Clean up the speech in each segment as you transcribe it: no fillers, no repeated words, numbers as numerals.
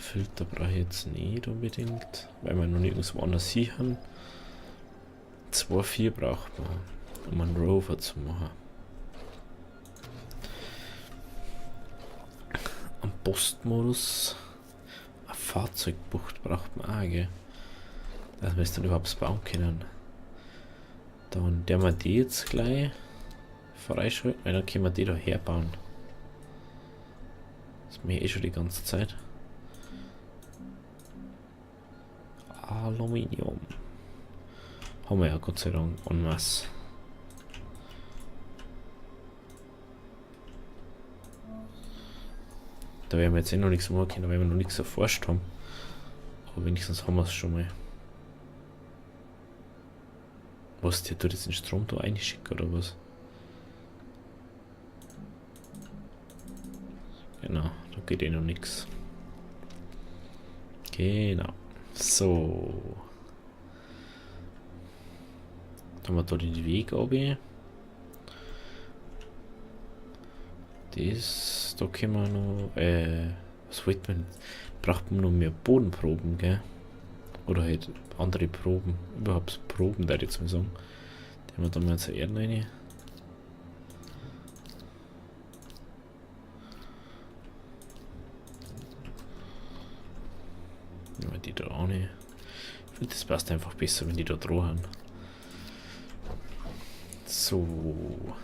Filter brauche ich jetzt nicht unbedingt, weil wir noch nirgendwo anders hier haben. 2,4 braucht man, um einen Rover zu machen. Am Postmodus eine Fahrzeugbucht braucht man auch, gell? Dass wir es dann überhaupt bauen können. Dann der wir die jetzt gleich freischalten, weil dann können wir die da herbauen. Das mache ich eh schon die ganze Zeit. Aluminium. Haben wir ja Gott sei Dank en masse. Da werden wir jetzt eh noch nichts machen können, weil wir noch nichts erforscht haben. Aber wenigstens haben wir es schon mal. Was, der tut jetzt den Strom da einschicken oder was? Genau, da geht eh noch nichts. Genau. So. Dann haben wir da den Weg runter. Das, da können wir noch, was wollte man? Braucht man noch mehr Bodenproben, gell? Oder halt andere Proben. Überhaupt Proben, da jetzt mal sagen. Die haben wir da mal zur Erden rein. Ja, die da auch nicht. Ich finde, das passt einfach besser, wenn die da dran haben. So.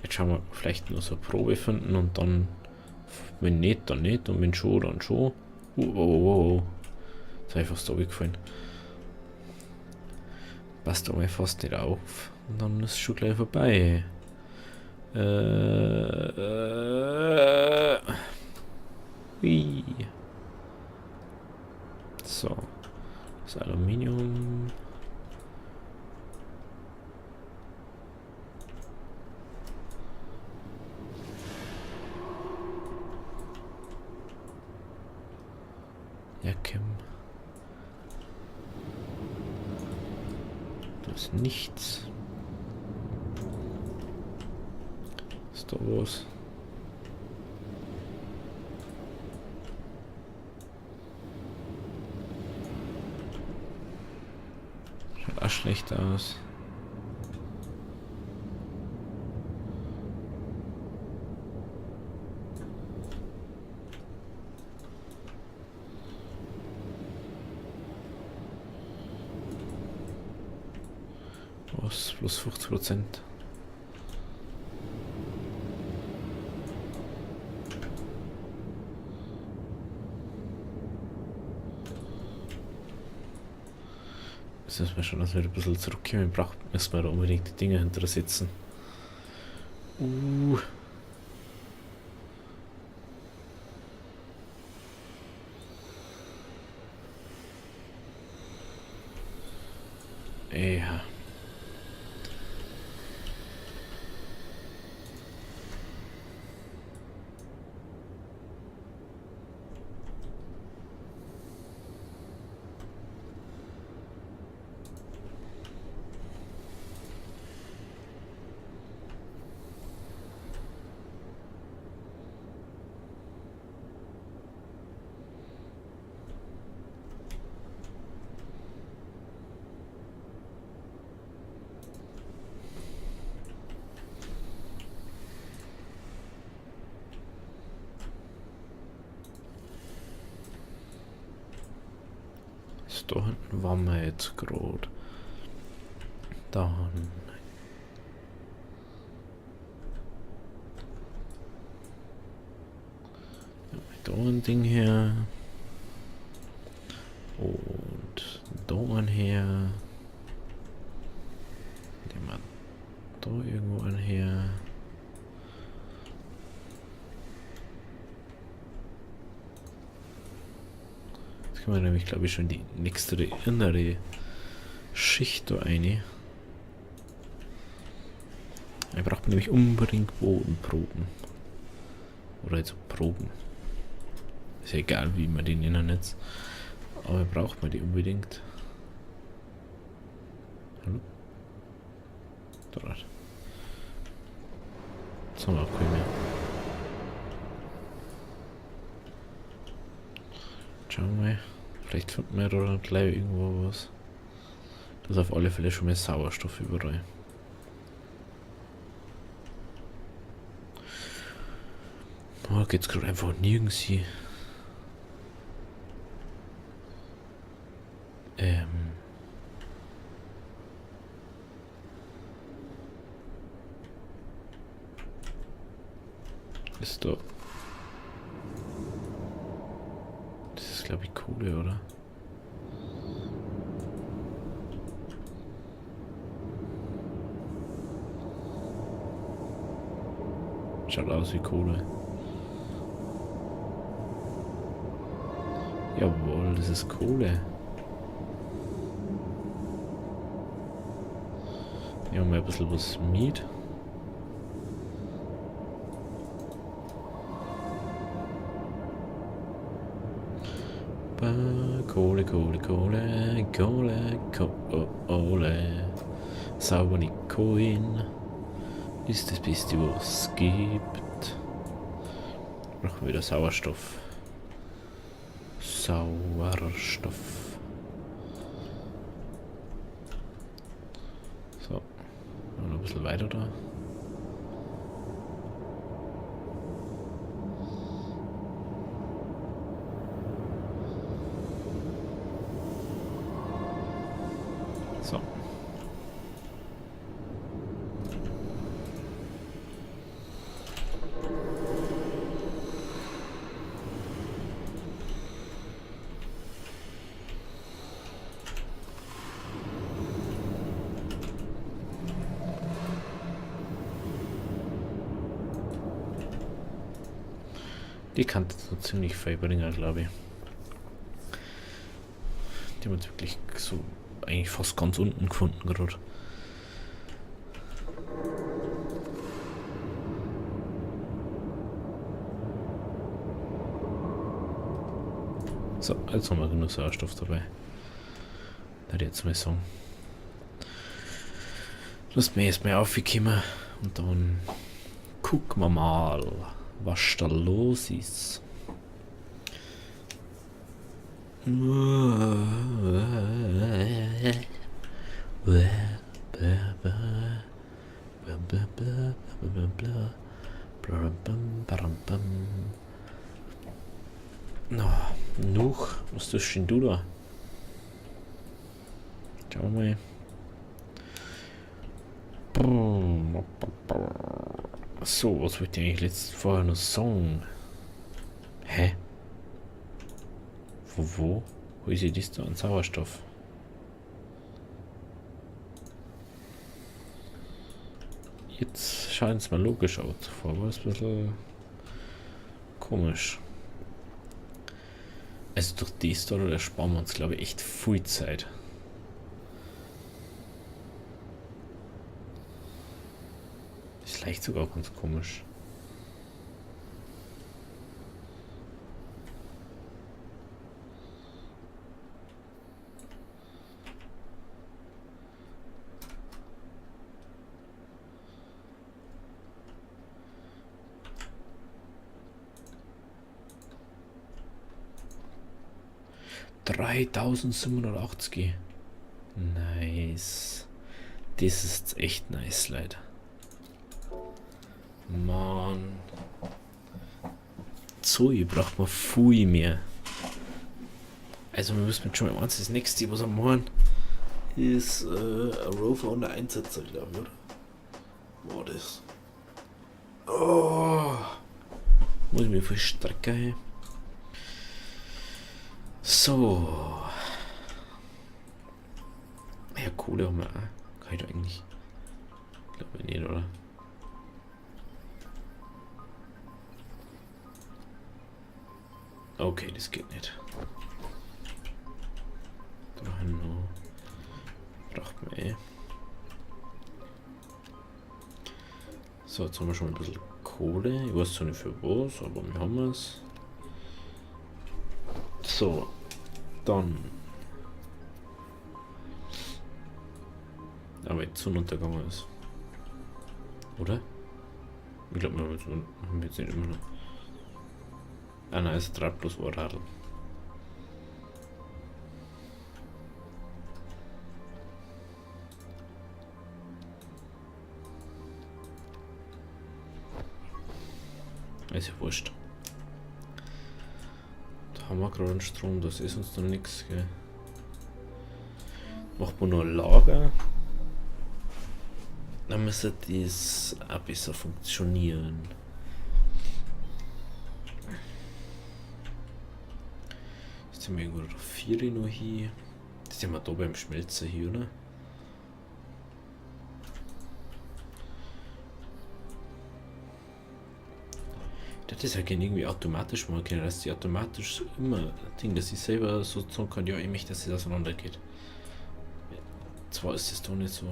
Jetzt schauen wir vielleicht nur so eine Probe finden und dann, wenn nicht, dann nicht und wenn schon, dann schon. Das ist einfach so gefallen. Passt aber fast nicht auf und dann ist es schon gleich vorbei. Wie? So. Das Aluminium. Ja, Kim. Das ist nichts. Ist da was? Schaut auch schlecht aus. Was? Plus 50%. Das müssen wir schon, dass wir ein bisschen zurückkommen. Müssen wir da unbedingt die Dinge hinter sitzen. Ja. Da hinten waren wir jetzt gerade. Dann. Da ein Ding her. Und da ein her. Nehmen wir da irgendwo ein her. Jetzt können wir nämlich, glaube ich, schon die nächste innere Schicht da rein. Da braucht man nämlich unbedingt Bodenproben. Oder also Proben. Ist ja egal, wie man die nennen jetzt. Aber braucht man die unbedingt. Hallo? Dort. So. haben wir auch keine mehr. Schauen wir mal. Vielleicht finden wir da gleich irgendwo was. Das ist auf alle Fälle schon mal Sauerstoff überall. Oh, geht's gerade einfach nirgends hin. Ist da. Das ist, glaube ich, Kohle, oder? Schaut aus wie Kohle. Jawohl, das ist Kohle. Hier haben wir ein bisschen was Miet. Kohle, Kohle, Kohle, Kohle, Kohle. Saubere Coin. Ist das Beste, was es gibt. Brauchen wir wieder Sauerstoff. Sauerstoff. So. Noch ein bisschen weiter da. So. Die kann so ziemlich viel bringen, glaube ich. Die haben wir wirklich so eigentlich fast ganz unten gefunden gerade. So, jetzt haben wir genug Sauerstoff dabei. Da hätte ich jetzt mal sagen. Lass mich erstmal aufkommen und dann gucken wir mal, was da los ist. Noch, was tust denn du da? Schau mal. So, was wollte ich eigentlich vorher noch sagen? Hä? Wo ist das da an Sauerstoff? Jetzt scheint es mal logisch aus. Vorher war es ein bisschen komisch. Also durch das da, da sparen wir uns, glaube ich, echt viel Zeit. Ist leicht sogar ganz komisch. $3780. Nice. Das ist echt nice, Leute. Mann. So, ihr braucht mal viel mehr. Also wir müssen schon mal das nächste, was wir machen, ist ein Rover und ein Einsetzer, glaube ich, oder? War das? Oh. Muss ich mir viel strecken, hey. So. Ja, Kohle haben wir auch. Kann ich da eigentlich. Glaube ich nicht, oder? Okay, das geht nicht. Braucht man eh. So, jetzt haben wir schon ein bisschen Kohle. Ich weiß zwar nicht für was, aber wir haben es. So, dann. Aber jetzt Sonnenuntergang ist. Oder? Ich glaube, wir haben jetzt nicht immer noch. Ah nein, es ist 3 plus Radl. Ist ja wurscht. Da haben wir gerade einen Strom, das ist uns noch nichts, gell. Macht man nur ein Lager. Dann müsste das auch besser funktionieren. Jetzt sind wir irgendwo auf 4 noch hier. Das sind wir da beim Schmelzer hier, oder? Das ist ja irgendwie automatisch machen, dass die automatisch immer Ding, dass ich selber so sagen kann, ja, ich möchte, dass es auseinander geht. Zwar ist es doch nicht so.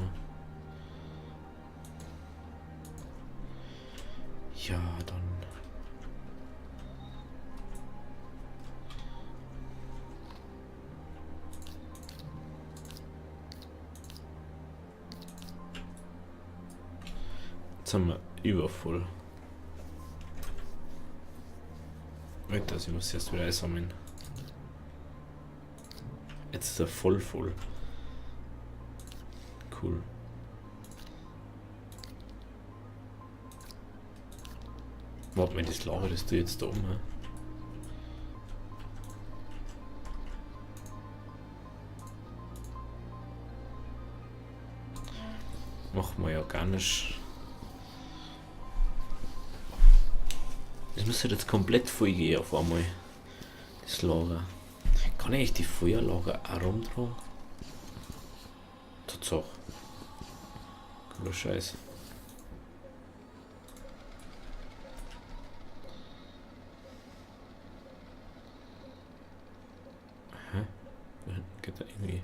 Ja, dann. Jetzt haben wir übervoll. Alter, ich muss erst wieder einsammeln. Jetzt ist er voll. Cool. Warte mal, das Lager, das du jetzt da oben. Machen wir ja gar nicht. Das müsste jetzt komplett voll gehen auf einmal. Das Lager. Kann ich die Feuerlager auch rumtragen? Tatsache. Cooler Scheiß. Hä? Da hinten geht da irgendwie.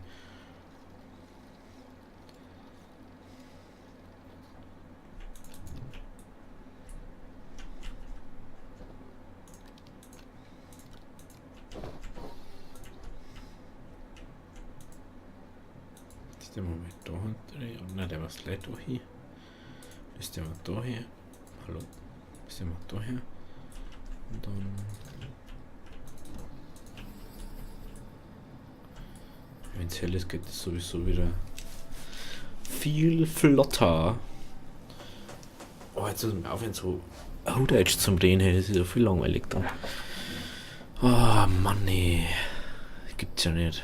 Das den wir mal da hinten. Nein, der war gleich da hin. Das den wir da her. Hallo. Das den wir da her. Und dann. Wenn es hell ist, geht es sowieso wieder viel flotter. Oh, jetzt müssen wir aufhören, so Deutsch zum Drehen. Das ist ja viel langweilig dann. Oh Mann, nee. Das gibt's ja nicht.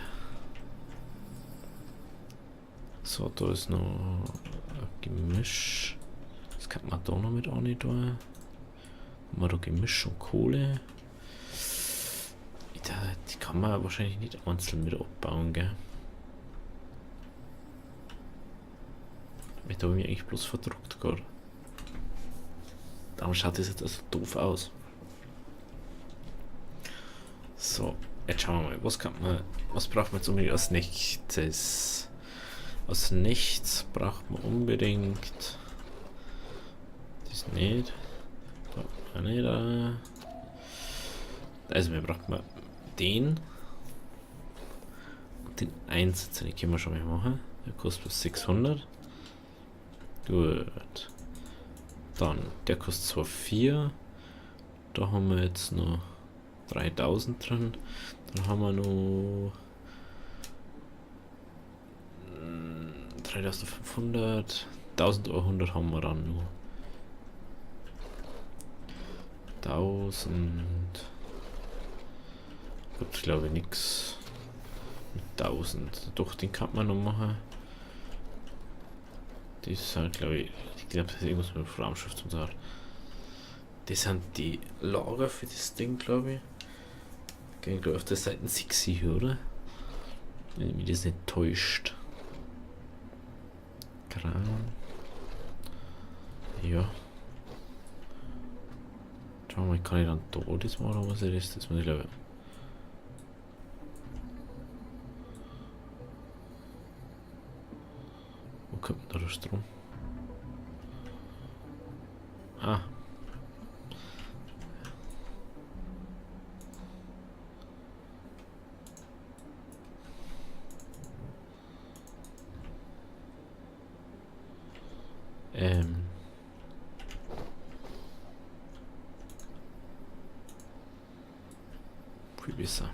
So, da ist noch ein Gemisch. Das kann man da noch mit auch nicht tun. Haben wir da Gemisch und Kohle. Die kann man wahrscheinlich nicht einzeln mit abbauen, gell? Da habe ich mich eigentlich bloß verdruckt gerade. Darum schaut das jetzt also doof aus. So, jetzt schauen wir mal, was braucht man jetzt unbedingt als nächstes? Als nichts braucht man unbedingt das nicht. Da nicht. Also wir brauchen den. Und den Einsatz, den können wir schon mal machen. Der kostet plus 600. Gut. Dann, der kostet zwar 4. Da haben wir jetzt noch 3000 drin. Dann haben wir noch 3500. 1100 haben wir dann noch. 1000. Gut, ich glaube nix. Mit 1000. Doch, den kann man noch machen. Das sind, glaube ich, das ist irgendwas mit dem Raumschiff und so. Das sind die Lager für das Ding, glaube ich. Gehen, glaube ich, auf der Seite 6 hier, oder? Wenn mich das nicht täuscht. Kran. Ja. Schau mal, kann ich dann da das machen, oder was ist das? Das muss ich glaube. Wo kommt denn da der Strom? Ah. viel besser.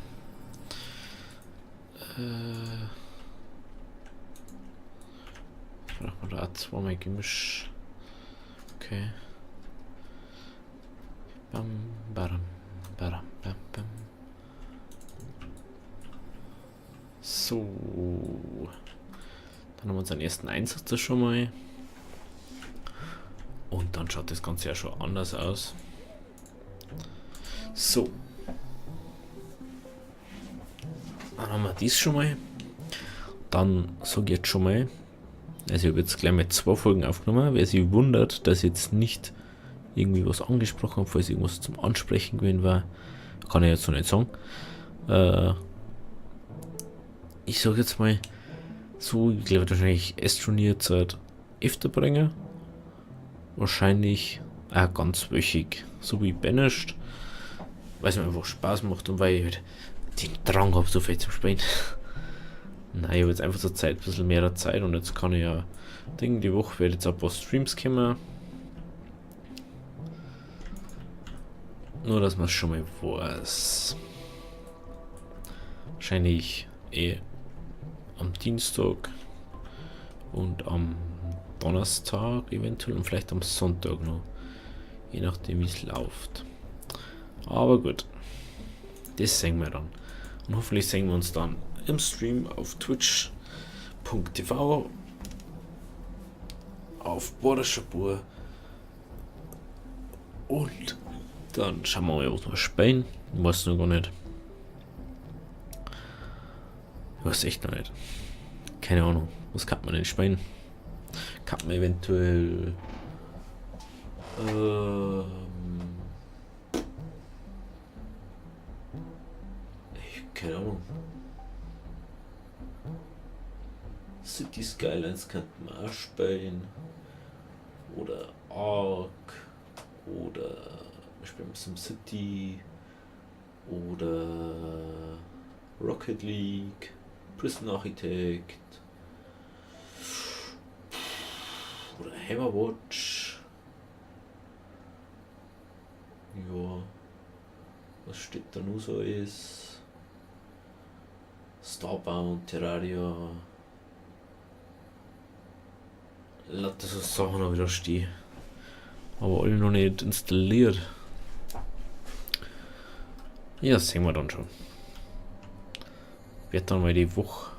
Braucht man da auch zweimal Gemisch. Okay. Bam, bam, bam, bam, bam. So. Dann haben wir unseren ersten Einsatz schon mal. Und dann schaut das Ganze ja schon anders aus. So. Dann haben wir dies schon mal. Dann sage ich jetzt schon mal, also ich habe jetzt gleich mal 2 Folgen aufgenommen. Wer sich wundert, dass ich jetzt nicht irgendwie was angesprochen habe, falls irgendwas zum Ansprechen gewesen war, kann ich jetzt noch nicht sagen. Ich sage jetzt mal, so, ich glaube wahrscheinlich Astroneer Zeit öfter bringen. Wahrscheinlich auch ganz wöchig, so wie Banished, weil es mir einfach Spaß macht und weil ich halt den Drang habe, so viel zu spielen. Nein, ich habe jetzt einfach zur Zeit ein bisschen mehr Zeit und jetzt kann ich ja Ding, die Woche werde jetzt ein paar Streams kommen. Nur, dass man es schon mal weiß. Wahrscheinlich am Dienstag und am Donnerstag eventuell und vielleicht am Sonntag noch. Je nachdem wie es läuft. Aber gut. Das sehen wir dann. Und hoffentlich sehen wir uns dann im Stream auf twitch.tv auf Bayerischer Bur. Und dann schauen wir mal, was wir spielen. Ich weiß noch gar nicht. Ich weiß echt noch nicht. Keine Ahnung. Was kann man denn spielen? Kann man eventuell keine Ahnung. City Skylines könnte man auch spielen. Oder Ark. Oder wir spielen SimCity. Oder Rocket League. Prison Architect. Oder Hammerwatch. Ja. Was steht da nur so ist? Starbound, Terraria. Lauter so Sachen noch wieder stehen. Aber alle noch nicht installiert. Ja, das sehen wir dann schon. Wird dann mal die Woche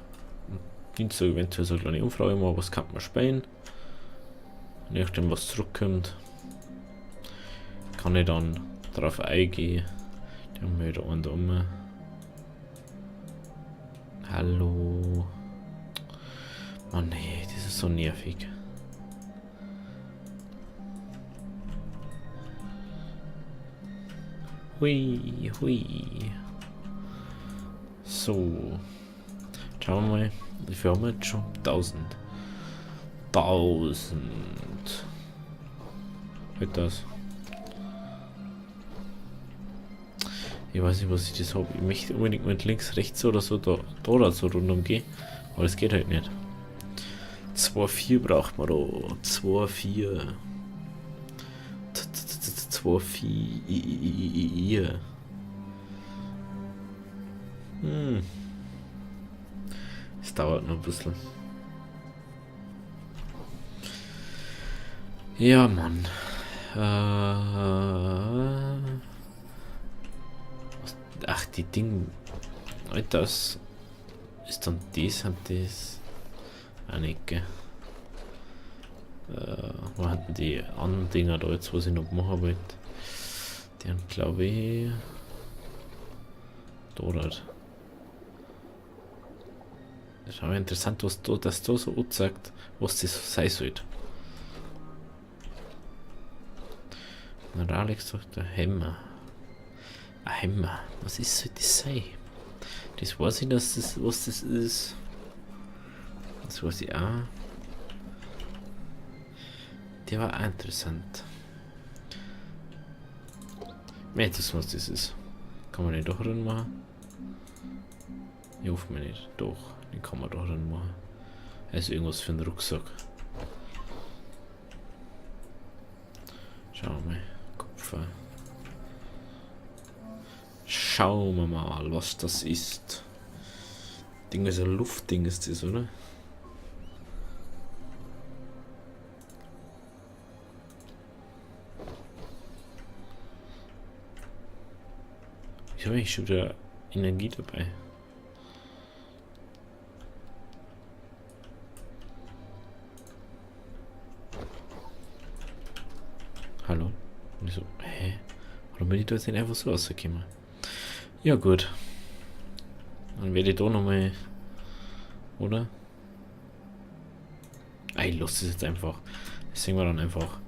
Dienstag eventuell so eine kleine Umfrage machen, was kann man spielen. Je nachdem was zurückkommt, kann ich dann darauf eingehen. Die haben wir da einen da oben. Hallo. Mann, nee, das ist so nervig. Hui, hui. So. Schauen wir mal. Wie viel haben wir jetzt schon? 1000. Halt das. Ich weiß nicht, was ich das habe. Ich möchte unbedingt mit links, rechts oder so da so rundum gehen. Aber das geht halt nicht. 2,4 braucht man da. 2,4. 2,4. Es dauert noch ein bisschen. Ja, Mann. Ach, die Dinge. Das ist dann das und das. Auch nicht, gell? Wo hatten die anderen Dinger da jetzt, was ich noch machen wollte? Die haben, glaube ich. Dort. Das ist aber interessant, was da, das da so sagt, was das sein sollte. Und Alex sagt, der Hämmer. Ein Hämmer. Was ist, soll das sein? Das weiß ich, dass das, was das ist. Das weiß ich auch. Der war auch interessant. Mehr das, was das ist. Kann man den doch drin machen? Ich hoffe mir nicht. Doch, den kann man doch drin machen. Also irgendwas für einen Rucksack. Schauen wir mal. Kupfer. schauen wir mal, was das ist. Ding ist ein Luftding, ist das, oder? Ich habe schon wieder Energie dabei. Hallo? Und ich so, hä? Warum bin ich da jetzt nicht einfach so rausgekommen? Ja gut. Dann werde ich da nochmal... Oder? Ich lasse das jetzt einfach. Das sehen wir dann einfach.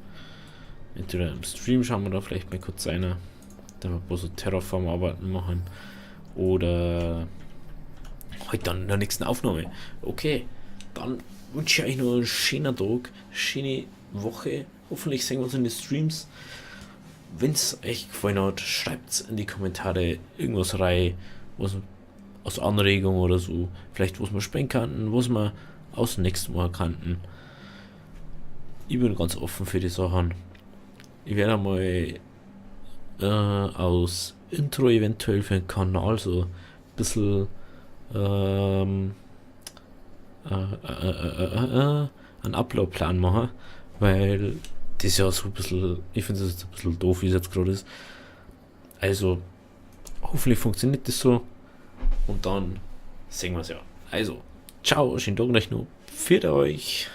Entweder im Stream schauen wir da vielleicht mal kurz einer. Dann wir bloß so Terraform-Arbeiten machen. Oder heute dann in der nächsten Aufnahme. Okay, dann wünsche ich euch noch einen schönen Tag, schöne Woche. Hoffentlich sehen wir uns in den Streams. Wenn es euch gefallen hat, schreibt in die Kommentare irgendwas rein, was aus Anregung oder so. Vielleicht was wir sprengen könnten, was wir aus dem nächsten Mal kannten. Ich bin ganz offen für die Sachen. Ich werde mal aus Intro eventuell für den Kanal so ein bisschen einen Upload-Plan machen, weil das ja so ein bisschen, ich finde das jetzt ein bisschen doof, wie es jetzt gerade ist. Also, hoffentlich funktioniert das so und dann sehen wir es ja. Also, ciao, schönen Tag euch noch. Für euch.